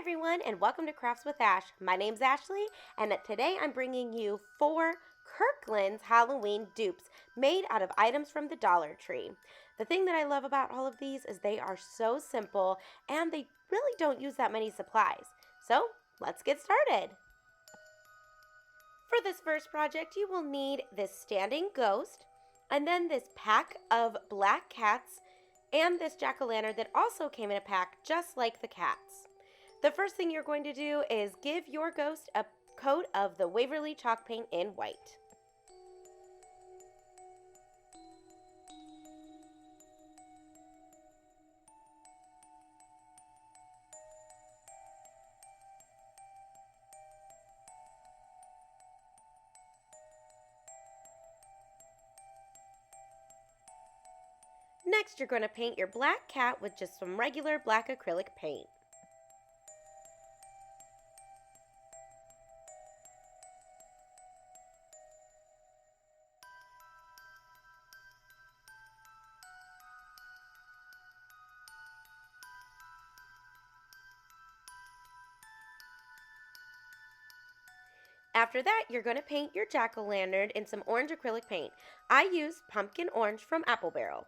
everyone, and welcome to Crafts with Ash. My name's Ashley, and today I'm bringing you 4 Kirkland's Halloween dupes made out of items from the Dollar Tree. The thing that I love about all of these is they are so simple and they really don't use that many supplies. So let's get started. For this first project, you will need this standing ghost, and then this pack of black cats, and this jack-o'-lantern that also came in a pack just like the cats. The first thing you're going to do is give your ghost a coat of the Waverly chalk paint in white. Next, you're going to paint your black cat with just some regular black acrylic paint. After that, you're going to paint your jack-o'-lantern in some orange acrylic paint. I used pumpkin orange from Apple Barrel.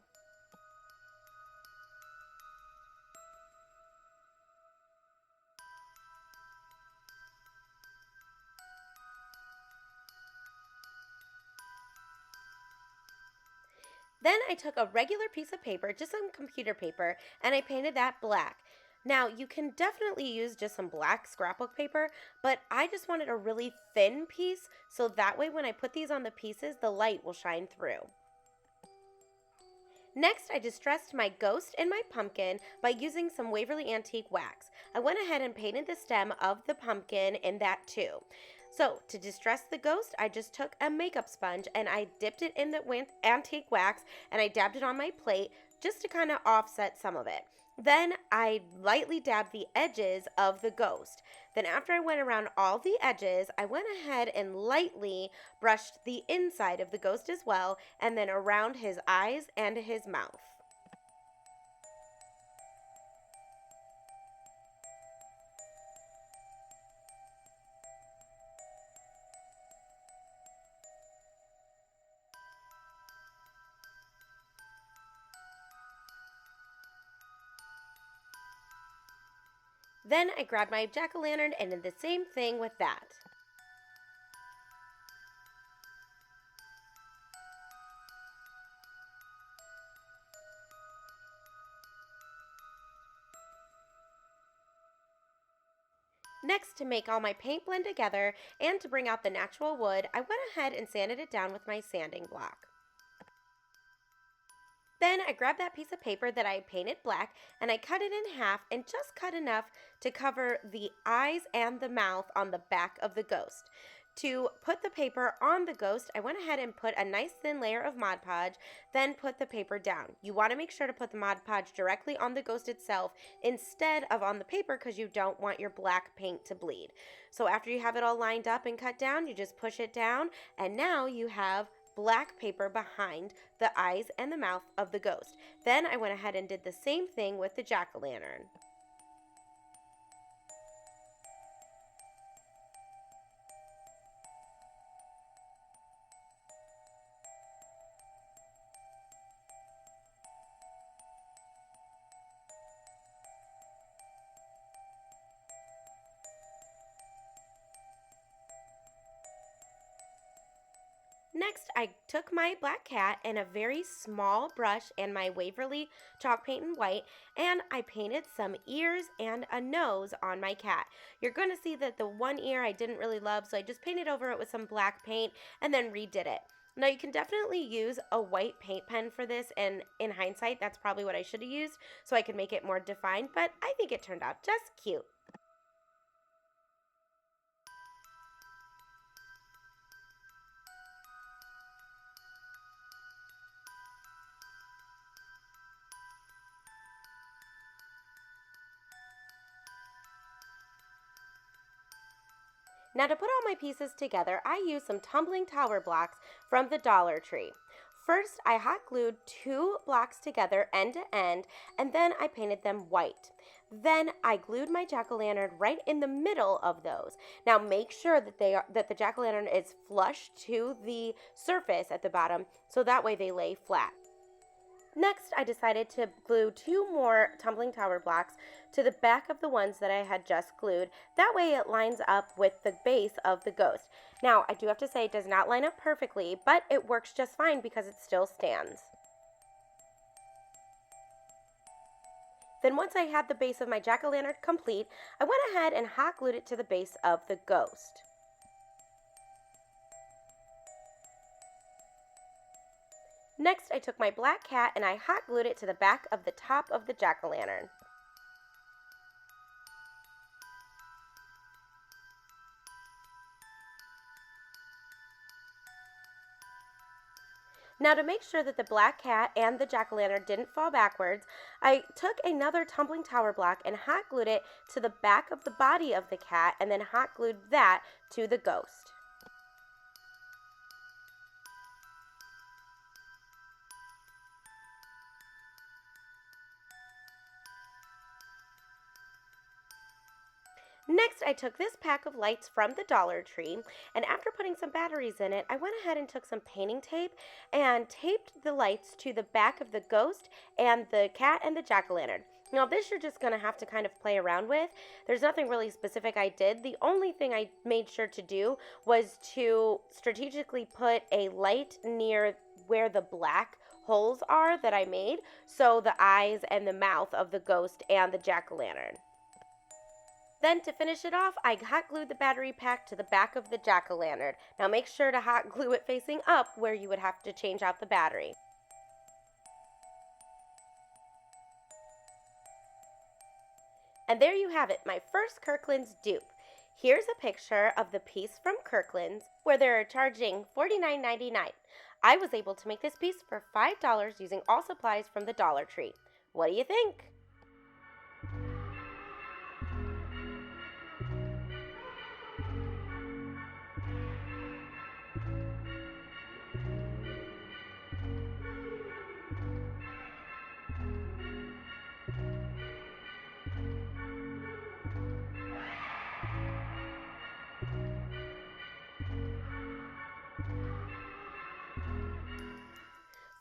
Then I took a regular piece of paper, just some computer paper, and I painted that black. Now, you can definitely use just some black scrapbook paper, but I just wanted a really thin piece, so that way when I put these on the pieces, the light will shine through. Next, I distressed my ghost and my pumpkin by using some Waverly Antique wax. I went ahead and painted the stem of the pumpkin in that too. So, to distress the ghost, I just took a makeup sponge and I dipped it in the antique wax and I dabbed it on my plate just to kind of offset some of it. Then I lightly dabbed the edges of the ghost. Then after I went around all the edges, I went ahead and lightly brushed the inside of the ghost as well, and then around his eyes and his mouth. Then I grabbed my jack-o'-lantern and did the same thing with that. Next, to make all my paint blend together and to bring out the natural wood, I went ahead and sanded it down with my sanding block. Then I grabbed that piece of paper that I painted black and I cut it in half and just cut enough to cover the eyes and the mouth on the back of the ghost. To put the paper on the ghost, I went ahead and put a nice thin layer of Mod Podge, then put the paper down. You want to make sure to put the Mod Podge directly on the ghost itself instead of on the paper because you don't want your black paint to bleed. So after you have it all lined up and cut down, you just push it down and now you have black paper behind the eyes and the mouth of the ghost. Then I went ahead and did the same thing with the jack-o'-lantern. Next, I took my black cat and a very small brush and my Waverly chalk paint in white, and I painted some ears and a nose on my cat. You're going to see that the one ear I didn't really love, so I just painted over it with some black paint and then redid it. Now, you can definitely use a white paint pen for this, and in hindsight, that's probably what I should have used so I could make it more defined, but I think it turned out just cute. Now, to put all my pieces together, I used some tumbling tower blocks from the Dollar Tree. First, I hot glued 2 blocks together end to end, and then I painted them white. Then I glued my jack-o'-lantern right in the middle of those. Now make sure that the jack-o'-lantern is flush to the surface at the bottom, so that way they lay flat. Next, I decided to glue 2 more tumbling tower blocks to the back of the ones that I had just glued. That way it lines up with the base of the ghost. Now, I do have to say it does not line up perfectly, but it works just fine because it still stands. Then once I had the base of my jack-o'-lantern complete, I went ahead and hot glued it to the base of the ghost. Next, I took my black cat and I hot glued it to the back of the top of the jack-o'-lantern. Now, to make sure that the black cat and the jack-o'-lantern didn't fall backwards, I took another tumbling tower block and hot glued it to the back of the body of the cat and then hot glued that to the ghost. Next, I took this pack of lights from the Dollar Tree, and after putting some batteries in it, I went ahead and took some painting tape and taped the lights to the back of the ghost and the cat and the jack-o'-lantern. Now, this you're just going to have to kind of play around with. There's nothing really specific I did. The only thing I made sure to do was to strategically put a light near where the black holes are that I made, so the eyes and the mouth of the ghost and the jack-o'-lantern. Then to finish it off, I hot glued the battery pack to the back of the jack-o'-lantern. Now make sure to hot glue it facing up where you would have to change out the battery. And there you have it, my first Kirkland's dupe. Here's a picture of the piece from Kirkland's where they're charging $49.99. I was able to make this piece for $5 using all supplies from the Dollar Tree. What do you think?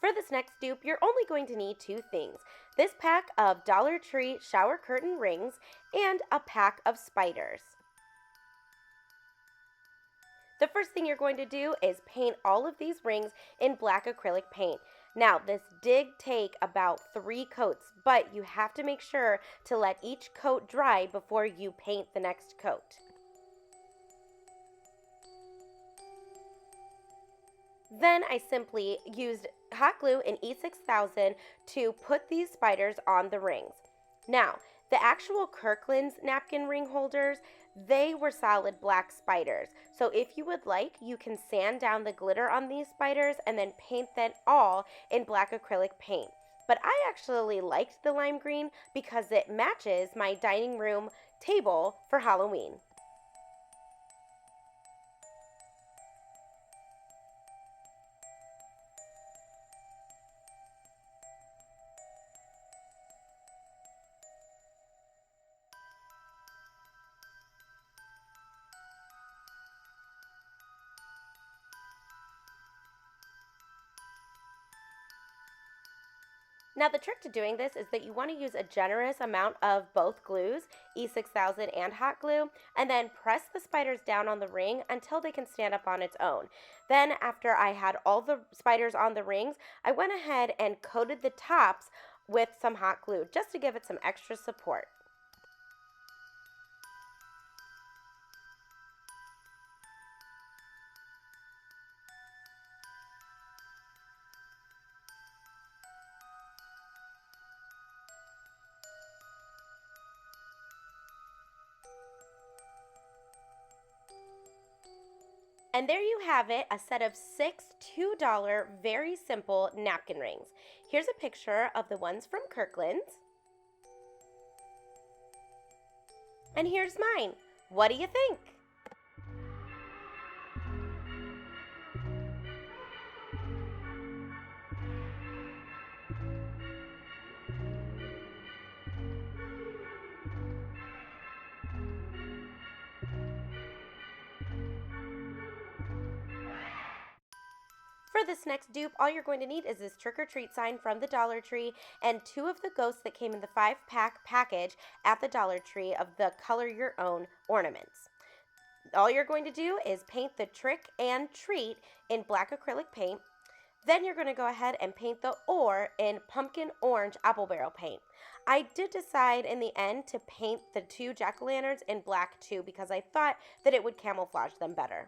For this next dupe, you're only going to need 2 things. This pack of Dollar Tree shower curtain rings and a pack of spiders. The first thing you're going to do is paint all of these rings in black acrylic paint. Now, this did take about 3 coats, but you have to make sure to let each coat dry before you paint the next coat. Then I simply used hot glue in E6000 to put these spiders on the rings. Now, the actual Kirkland's napkin ring holders, they were solid black spiders. So if you would like, you can sand down the glitter on these spiders and then paint them all in black acrylic paint. But I actually liked the lime green because it matches my dining room table for Halloween. Now the trick to doing this is that you want to use a generous amount of both glues, E6000 and hot glue, and then press the spiders down on the ring until they can stand up on its own. Then after I had all the spiders on the rings, I went ahead and coated the tops with some hot glue just to give it some extra support. And there you have it, a set of 6 $2 very simple napkin rings. Here's a picture of the ones from Kirkland's. And here's mine. What do you think? For this next dupe, all you're going to need is this trick or treat sign from the Dollar Tree and 2 of the ghosts that came in the 5-pack package at the Dollar Tree of the color your own ornaments. All you're going to do is paint the trick and treat in black acrylic paint. Then you're going to go ahead and paint the or in pumpkin orange apple barrel paint. I did decide in the end to paint the 2 jack-o'-lanterns in black too because I thought that it would camouflage them better.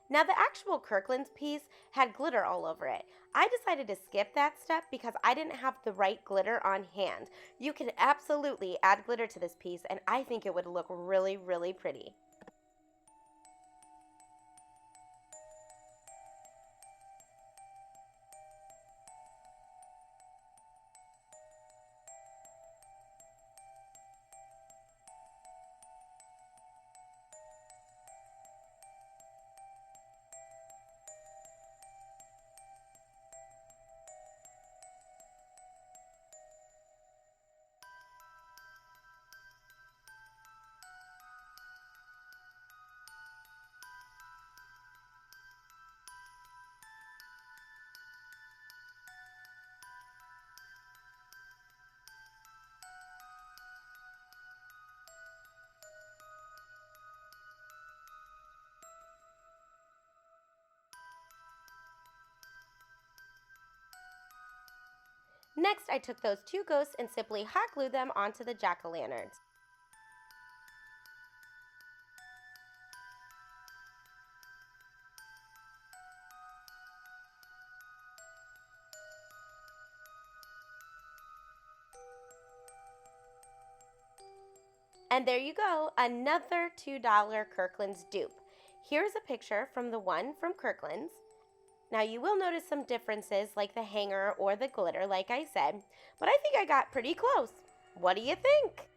Now the actual Kirkland's piece had glitter all over it. I decided to skip that step because I didn't have the right glitter on hand. You can absolutely add glitter to this piece and I think it would look really, really pretty. Next, I took those 2 ghosts and simply hot glued them onto the jack-o'-lanterns. And there you go, another $2 Kirkland's dupe. Here's a picture from the one from Kirkland's. Now you will notice some differences like the hanger or the glitter like I said, but I think I got pretty close. What do you think?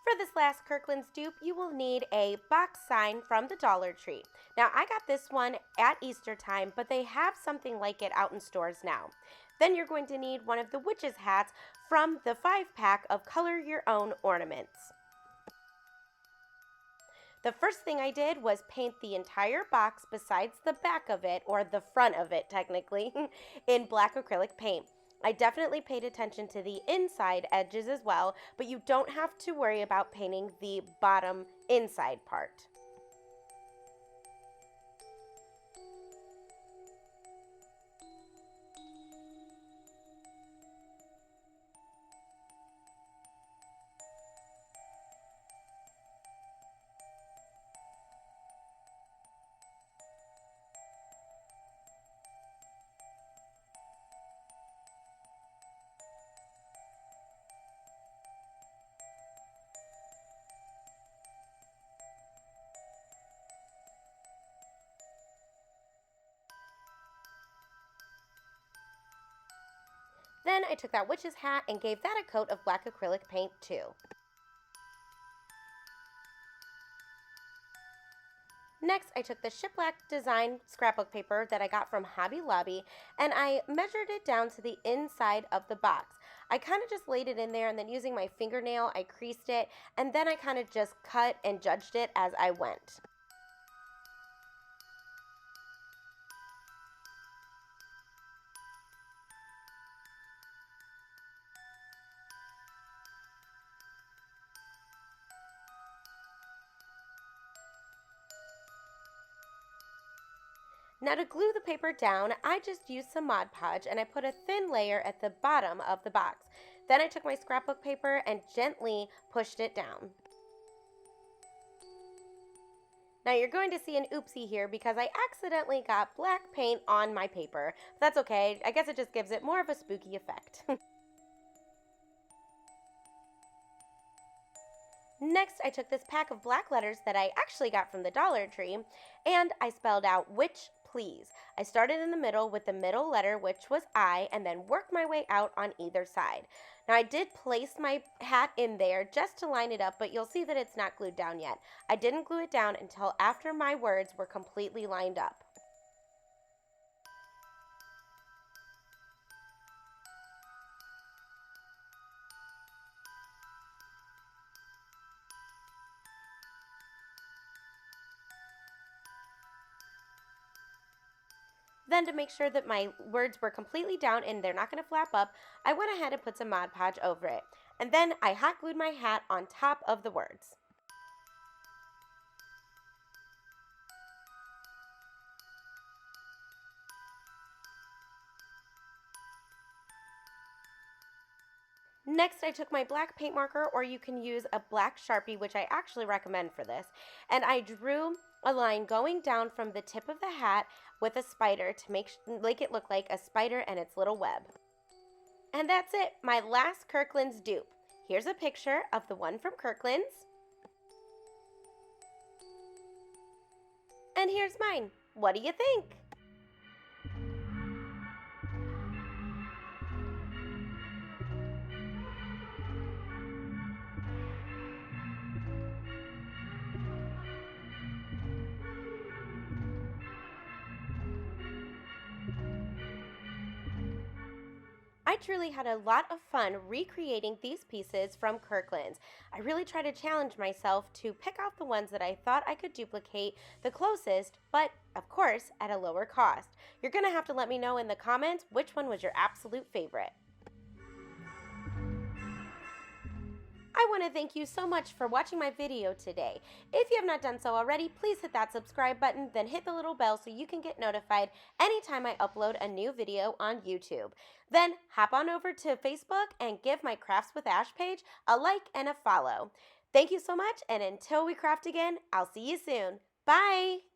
For this last Kirkland's dupe, you will need a box sign from the Dollar Tree. Now, I got this one at Easter time, but they have something like it out in stores now. Then you're going to need one of the witch's hats from the 5-pack of color your own ornaments. The first thing I did was paint the entire box besides the back of it, or the front of it technically, in black acrylic paint. I definitely paid attention to the inside edges as well, but you don't have to worry about painting the bottom inside part. Then I took that witch's hat and gave that a coat of black acrylic paint too. Next, I took the shiplap design scrapbook paper that I got from Hobby Lobby and I measured it down to the inside of the box. I kind of just laid it in there and then using my fingernail, I creased it and then I kind of just cut and judged it as I went. Now to glue the paper down, I just used some Mod Podge and I put a thin layer at the bottom of the box. Then I took my scrapbook paper and gently pushed it down. Now you're going to see an oopsie here because I accidentally got black paint on my paper. That's okay, I guess it just gives it more of a spooky effect. Next, I took this pack of black letters that I actually got from the Dollar Tree and I spelled out witch please. I started in the middle with the middle letter, which was I, and then worked my way out on either side. Now I did place my hat in there just to line it up, but you'll see that it's not glued down yet. I didn't glue it down until after my words were completely lined up. Then, to make sure that my words were completely down and they're not going to flap up, I went ahead and put some Mod Podge over it. And then I hot glued my hat on top of the words. Next, I took my black paint marker, or you can use a black Sharpie, which I actually recommend for this, and I drew a line going down from the tip of the hat with a spider to make it look like a spider and its little web. And that's it, my last Kirkland's dupe. Here's a picture of the one from Kirkland's. And here's mine. What do you think? I truly had a lot of fun recreating these pieces from Kirkland's. I really tried to challenge myself to pick out the ones that I thought I could duplicate the closest, but of course at a lower cost. You're going to have to let me know in the comments which one was your absolute favorite. I want to thank you so much for watching my video today. If you have not done so already, please hit that subscribe button, then hit the little bell so you can get notified anytime I upload a new video on YouTube. Then hop on over to Facebook and give my Crafts with Ash page a like and a follow. Thank you so much, and until we craft again, I'll see you soon. Bye!